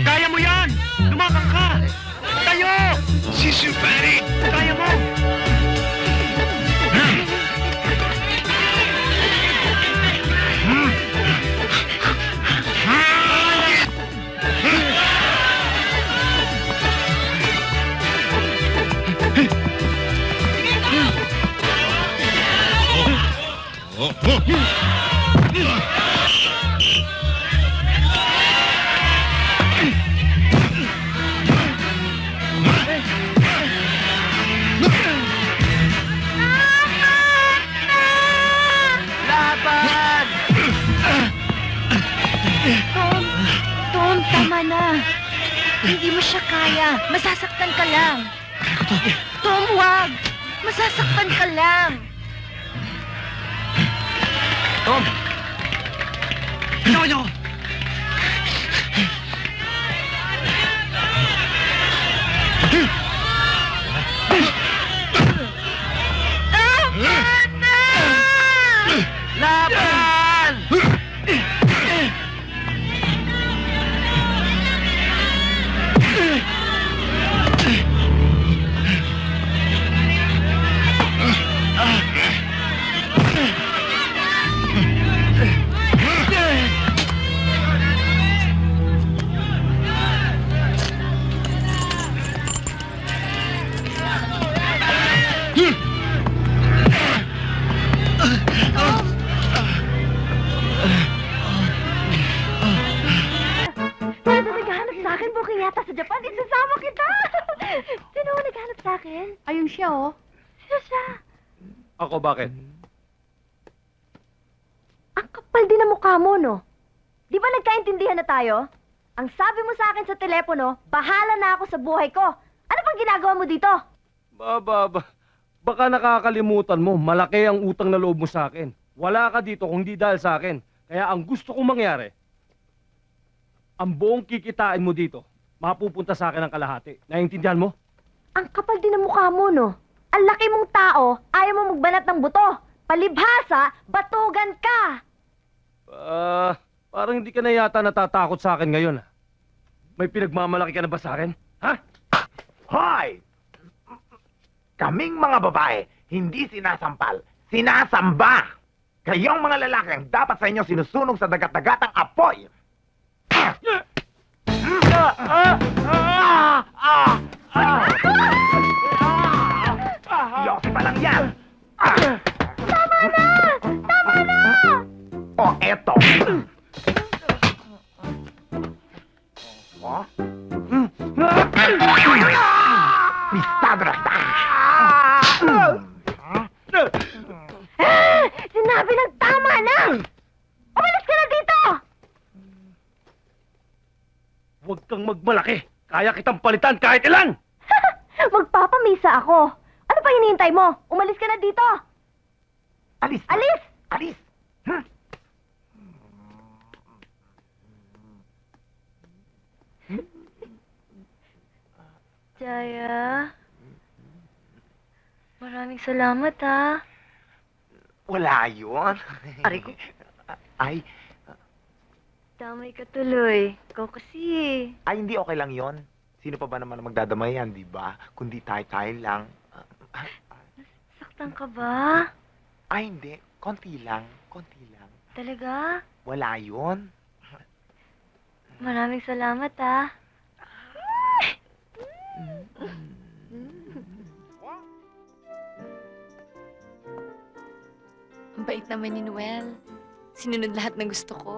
Kaya mo yan! Lumakang ka! Tayo! Sister Patty! Kaya mo! Tom, tama na. Hindi mo siya kaya. Masasaktan ka lang. Tom, wag. Masasaktan ka lang. Tom! Bitawan niyo ako! Laban! Booking yata sa Japan, isasama kita! Sino ang naghanap sa akin? Ayun siya, oh. Sino siya? Ako, bakit? Ang kapal din ang mukha mo, no? Di ba nagkaintindihan na tayo? Ang sabi mo sa akin sa telepono, bahala na ako sa buhay ko. Ano bang ginagawa mo dito? Baka nakakalimutan mo, malaki ang utang na loob mo sa akin. Wala ka dito kung di dahil sa akin. Kaya ang gusto kong mangyari, ang buong kikitain mo dito, mapupunta sa akin ang kalahati. Naiintindihan mo? Ang kapal din ang mukha mo, no? Ang laki mong tao, ayaw mo magbanat ng buto. Palibhasa, batugan ka! Parang hindi ka na yata natatakot sa akin ngayon. May pinagmamalaki ka na ba sa akin? Ha? Hoy! Kaming mga babae, hindi sinasampal, sinasamba! Kayong mga lalaki ang dapat sa inyo sinusunog sa dagat-dagatang apoy! Yosi pa lang yan! Tama na! Tama na! O, eto! O? Pistado na kita! Sinabi ng tama na! Umalis ka na dito! Huwag kang magmalaki. Kaya kitang palitan kahit ilan! Magpapamisa ako. Ano pa hinihintay mo? Umalis ka na dito! Alis! Alis! Alis! Jaya, maraming salamat, ha. Wala yun. Aray ko. Ay, Damay ka tuloy. Ikaw kasi, ay, hindi okay lang yon. Sino pa ba naman ang magdadamayan, di ba? Kundi tayo lang. saktan ka ba? Ay, hindi. Konti lang. Konti lang. Talaga? Wala yun. Maraming salamat, ha. Ang bait naman ni Noel. Sinunod lahat ng gusto ko.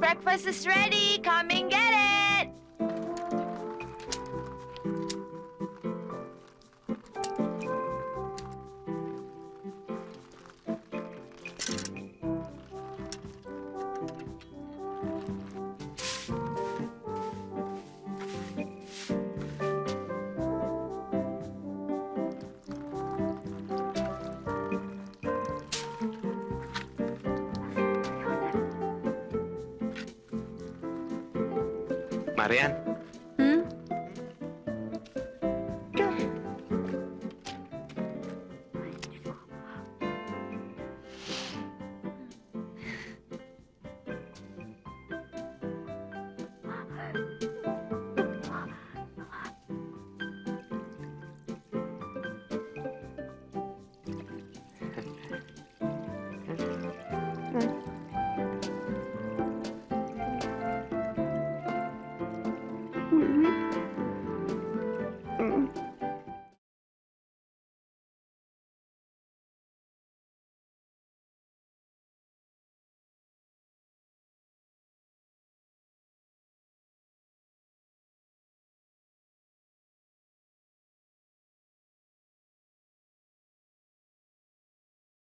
breakfast is ready! Come and get it! Marian,